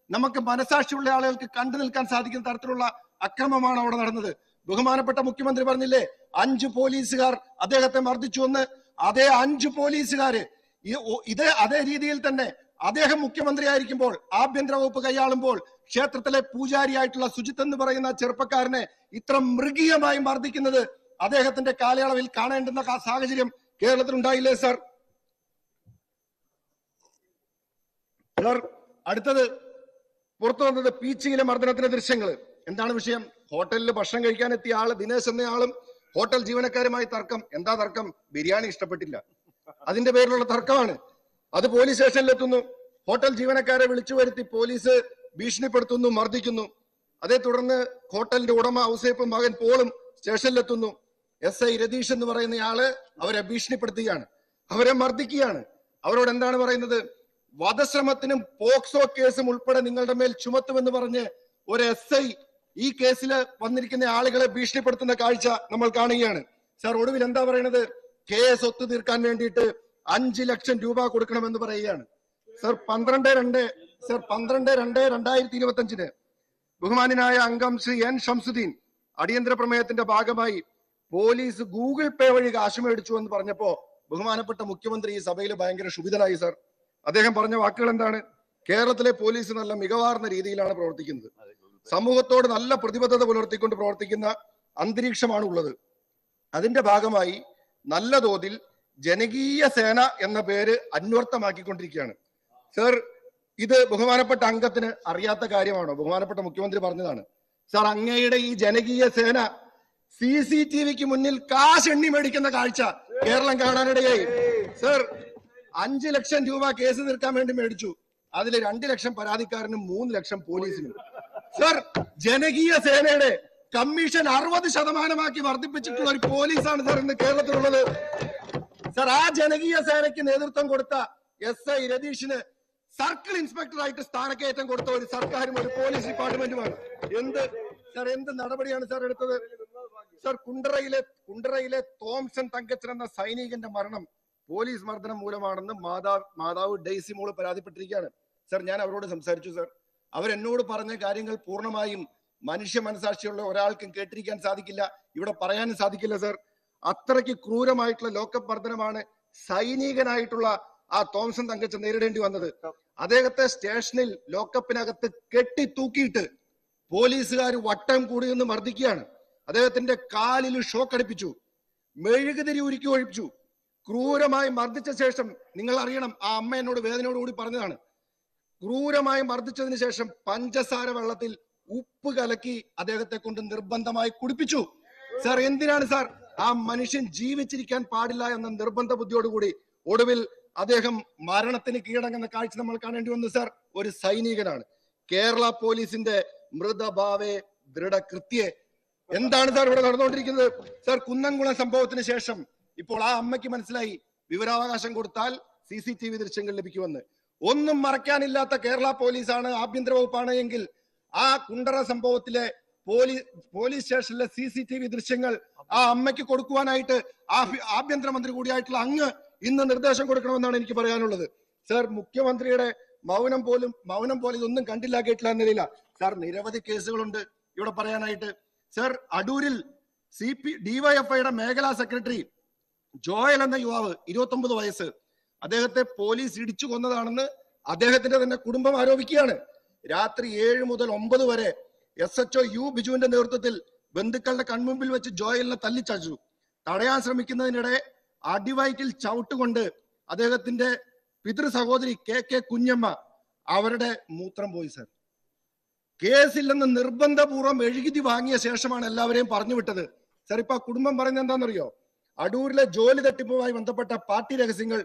നമുക്ക് മനസാക്ഷിയുള്ള ആളുകൾക്ക് കണ്ടു നിൽക്കാൻ സാധിക്കുന്ന തരത്തിലുള്ള അക്രമമാണ് അവിടെ നടന്നത്. ബഹുമാനപ്പെട്ട മുഖ്യമന്ത്രി പറഞ്ഞില്ലേ 5 പോലീസുകാർ അദ്ദേഹത്തെ മർദ്ദിച്ചു എന്ന്. അതേ 5 പോലീസുകാര് അതേ രീതിയിൽ തന്നെ അദ്ദേഹം മുഖ്യമന്ത്രി ആയിരിക്കുമ്പോൾ ആഭ്യന്തര വകുപ്പ് കൈയാളുമ്പോൾ ക്ഷേത്രത്തിലെ പൂജാരിയായിട്ടുള്ള സുജിത്ത് എന്ന് പറയുന്ന ചെറുപ്പക്കാരനെ ഇത്ര മൃഗീയമായി മർദ്ദിക്കുന്നത് അദ്ദേഹത്തിന്റെ കാലയളവിൽ കാണേണ്ടുന്ന സാഹചര്യം കേരളത്തിൽ ഉണ്ടായില്ലേ സർ? അടുത്തത് പുറത്തു വന്നത് പീച്ചിയിലെ മർദ്ദനത്തിന്റെ ദൃശ്യങ്ങൾ. എന്താണ് വിഷയം? ഹോട്ടലിൽ ഭക്ഷണം കഴിക്കാൻ എത്തിയ ആള് ദിനേശ് എന്നയാളും ഹോട്ടൽ ജീവനക്കാരുമായി തർക്കം. എന്താ തർക്കം? ബിരിയാണി ഇഷ്ടപ്പെട്ടില്ല, അതിന്റെ പേരിലുള്ള തർക്കമാണ്. അത് പോലീസ് സ്റ്റേഷനിലെത്തുന്നു. ഹോട്ടൽ ജീവനക്കാരെ വിളിച്ചു വരുത്തി പോലീസ് ഭീഷണിപ്പെടുത്തുന്നു, മർദ്ദിക്കുന്നു. അതേ തുടർന്ന് ഹോട്ടലിന്റെ ഉടമ ഔസേപ്പും മകൻ പോളും സ്റ്റേഷനിലെത്തുന്നു. SI രതീഷ് എന്ന് പറയുന്നയാള് അവരെ ഭീഷണിപ്പെടുത്തുകയാണ്, അവരെ മർദ്ദിക്കുകയാണ്. അവരോട് എന്താണ് പറയുന്നത്? വധശ്രമത്തിനും പോക്സോ കേസും ഉൾപ്പെടെ നിങ്ങളുടെ മേൽ ചുമത്തുമെന്ന് പറഞ്ഞ് ഒരു SI ഈ കേസിൽ വന്നിരിക്കുന്ന ആളുകളെ ഭീഷണിപ്പെടുത്തുന്ന കാഴ്ച നമ്മൾ കാണുകയാണ്. സാർ ഒടുവിൽ എന്താ പറയുന്നത്? കേസ് ഒത്തുതീർക്കാൻ വേണ്ടിയിട്ട് 5 ലക്ഷം രൂപ കൊടുക്കണമെന്ന് പറയുകയാണ്. സർ 12/2/2025 ബഹുമാനായ അംഗം ശ്രീ N ഷംസുദ്ദീൻ അടിയന്തര പ്രമേയത്തിന്റെ ഭാഗമായി പോലീസ് ഗൂഗിൾ പേ വഴി കാശ് മേടിച്ചു എന്ന് പറഞ്ഞപ്പോ ബഹുമാനപ്പെട്ട മുഖ്യമന്ത്രി ഈ സഭയിൽ ഭയങ്കര ക്ഷുഭിതനായി. സർ അദ്ദേഹം പറഞ്ഞ വാക്കുകൾ എന്താണ്? കേരളത്തിലെ പോലീസ് നല്ല മികവാർന്ന രീതിയിലാണ് പ്രവർത്തിക്കുന്നത്, സമൂഹത്തോട് നല്ല പ്രതിബദ്ധത പുലർത്തിക്കൊണ്ട് പ്രവർത്തിക്കുന്ന അന്തരീക്ഷമാണ് ഉള്ളത്. അതിന്റെ ഭാഗമായി നല്ല തോതിൽ ജനകീയ സേന എന്ന പേര് അന്വർത്ഥമാക്കിക്കൊണ്ടിരിക്കുകയാണ്. സർ ഇത് ബഹുമാനപ്പെട്ട അംഗത്തിന് അറിയാത്ത കാര്യമാണോ? ബഹുമാനപ്പെട്ട മുഖ്യമന്ത്രി പറഞ്ഞതാണ്. സാർ അങ്ങയുടെ ഈ ജനകീയ സേന CCTVക്ക് മുന്നിൽ കാശ് എണ്ണി മേടിക്കുന്ന കാഴ്ച കേരളം കാണാനിടയായി. സർ 5 ലക്ഷം രൂപ കേസ് തീർക്കാൻ വേണ്ടി മേടിച്ചു. അതിൽ 2 ലക്ഷം പരാതിക്കാരനും 3 ലക്ഷം പോലീസിനും. സർ ജനകീയ സേനയുടെ കമ്മീഷൻ 60% വർദ്ധിപ്പിച്ചിട്ടുള്ള ഒരു പോലീസാണ് സാർ ഇന്ന് കേരളത്തിലുള്ളത്. സർ ആ ജനകീയ സേനയ്ക്ക് നേതൃത്വം കൊടുത്ത SI രതീഷിന് സർക്കിൾ ഇൻസ്പെക്ടറായിട്ട് സ്ഥാനക്കയറ്റം കൊടുത്ത ഒരു സർക്കാരും ഒരു പോലീസ് ഡിപ്പാർട്ട്മെന്റുമാണ്. എന്ത് നടപടിയാണ് സാർ എടുത്തത്? സർ കുണ്ടറയിലെ തോംസൺ തങ്കച്ചൻ എന്ന സൈനികന്റെ മരണം പോലീസ് മർദ്ദനം മൂലമാണെന്ന് മാതാവ് ഡെയ്സി മോള് പരാതിപ്പെട്ടിരിക്കുകയാണ്. സർ ഞാൻ അവരോട് സംസാരിച്ചു. സർ അവരെന്നോട് പറഞ്ഞ കാര്യങ്ങൾ പൂർണ്ണമായും മനുഷ്യ മനസാക്ഷിയുള്ള ഒരാൾക്കും കേട്ടിരിക്കാൻ സാധിക്കില്ല, ഇവിടെ പറയാനും സാധിക്കില്ല. സർ അത്രയ്ക്ക് ക്രൂരമായിട്ടുള്ള ലോക്കപ്പ് മർദ്ദനമാണ് സൈനികനായിട്ടുള്ള ആ തോംസൺ തങ്കച്ചൻ നേരിടേണ്ടി വന്നത്. അദ്ദേഹത്തെ സ്റ്റേഷനിൽ ലോക്കപ്പിനകത്ത് കെട്ടി തൂക്കിയിട്ട് പോലീസുകാർ വട്ടം കൂടി നിന്ന് മർദ്ദിക്കുകയാണ്. അദ്ദേഹത്തിന്റെ കാലിൽ ഷോക്ക് അടിപ്പിച്ചു, മെഴുകുതിരി ഉരുക്കി ഒഴിപ്പിച്ചു, ക്രൂരമായി മർദ്ദിച്ച ശേഷം നിങ്ങൾ അറിയണം, ആ അമ്മ എന്നോട് വേദനയോടുകൂടി പറഞ്ഞതാണ്, ക്രൂരമായി മർദ്ദിച്ചതിന് ശേഷം പഞ്ചസാര വെള്ളത്തിൽ ഉപ്പ് കലക്കി അദ്ദേഹത്തെ കൊണ്ട് നിർബന്ധമായി കുടിപ്പിച്ചു. സാർ എന്തിനാണ് സാർ? ആ മനുഷ്യൻ ജീവിച്ചിരിക്കാൻ പാടില്ല എന്ന നിർബന്ധ ബുദ്ധിയോടുകൂടി ഒടുവിൽ അദ്ദേഹം മരണത്തിന് കീഴടങ്ങുന്ന കാഴ്ച നമ്മൾ കാണേണ്ടി വന്നു. സാർ ഒരു സൈനികനാണ്. കേരള പോലീസിന്റെ മൃതഭാവേ ദൃഢകൃത്യേ എന്താണ് സാർ ഇവിടെ നടന്നുകൊണ്ടിരിക്കുന്നത്? സാർ കുന്നംകുളം സംഭവത്തിന് ശേഷം ഇപ്പോൾ ആ അമ്മയ്ക്ക് മനസ്സിലായി വിവരാവകാശം കൊടുത്താൽ CCTV ദൃശ്യങ്ങൾ ലഭിക്കുമെന്ന്. ഒന്നും മറക്കാനില്ലാത്ത കേരള പോലീസാണ്, ആഭ്യന്തര വകുപ്പാണ് എങ്കിൽ ആ കുണ്ടറ സംഭവത്തിലെ പോലീസ് സ്റ്റേഷനിലെ CCTV ദൃശ്യങ്ങൾ ആ അമ്മയ്ക്ക് കൊടുക്കുവാനായിട്ട് ആഭ്യന്തരമന്ത്രി കൂടിയായിട്ടുള്ള അങ്ങ് ഇന്ന് നിർദ്ദേശം കൊടുക്കണമെന്നാണ് എനിക്ക് പറയാനുള്ളത്. സാർ മുഖ്യമന്ത്രിയുടെ മൗനം പോലെ ഇതൊന്നും കണ്ടില്ല കേട്ടില്ല എന്നില്ല. സാർ നിരവധി കേസുകളുണ്ട് ഇവിടെ പറയാനായിട്ട്. സാർ അടൂരിൽ DYFIയുടെ മേഖലാ സെക്രട്ടറി ജോയൽ എന്ന യുവാവ് 29 വയസ്സ്, അദ്ദേഹത്തെ പോലീസ് ഇടിച്ചു കൊന്നതാണെന്ന് അദ്ദേഹത്തിന്റെ തന്നെ കുടുംബം ആരോപിക്കുകയാണ്. രാത്രി 7 മുതൽ 9 വരെ SHO U ബിജുവിന്റെ നേതൃത്വത്തിൽ ബന്ധുക്കളുടെ കൺമുമ്പിൽ വെച്ച് ജോയലിനെ തല്ലിച്ചച്ചു. തടയാൻ ശ്രമിക്കുന്നതിനിടെ അടിവയറ്റിൽ ചവിട്ടുകൊണ്ട് അദ്ദേഹത്തിന്റെ പിതൃ സഹോദരി KK കുഞ്ഞമ്മ അവരുടെ മൂത്രം പോയി. സർ കേസില്ലെന്ന് നിർബന്ധപൂർവ്വം എഴുതി വാങ്ങിയ ശേഷമാണ് എല്ലാവരെയും പറഞ്ഞു വിട്ടത്. സർ ഇപ്പൊ കുടുംബം പറയുന്നത് എന്താണെന്നറിയോ? അടൂരിലെ ജോലി തട്ടിപ്പുമായി ബന്ധപ്പെട്ട പാർട്ടി രഹസ്യങ്ങൾ